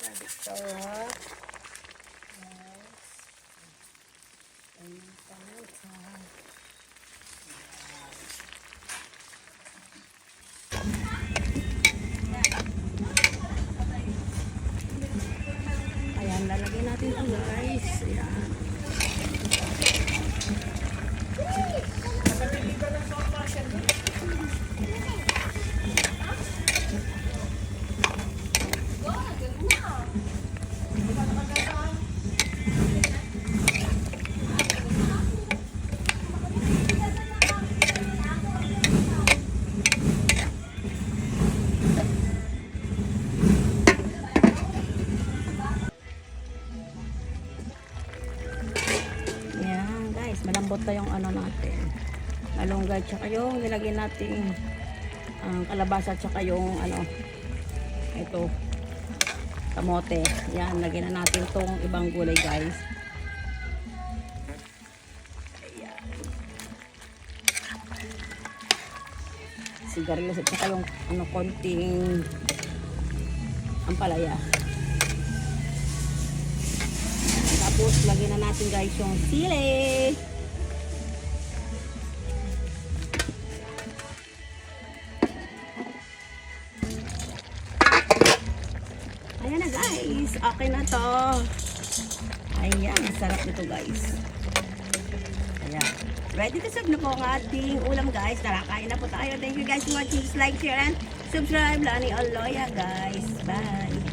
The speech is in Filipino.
Ito, ha? Ayan, paminta. Ayan, lalagyan natin ito, guys. Ayan. Ayan, guys, malambot na yung ano natin. Malunggay, tsaka yung nilagyan natin kalabasa, tsaka yung ano, ito, kamote. Yan, lagyan na natin tong ibang gulay, guys. Ayan. Sigarilyas at saka yung ano, konting ampalaya. Tapos, lagyan na natin, guys, yung sili. Ayan na, guys. Okay na to. Ayan, sarap nito, guys. Ayan. Ready to serve na po ang ating ulam, guys. Tara, kain na po tayo. Thank you, guys, for watching. Like, share, and subscribe. Lani Oloya, guys. Bye.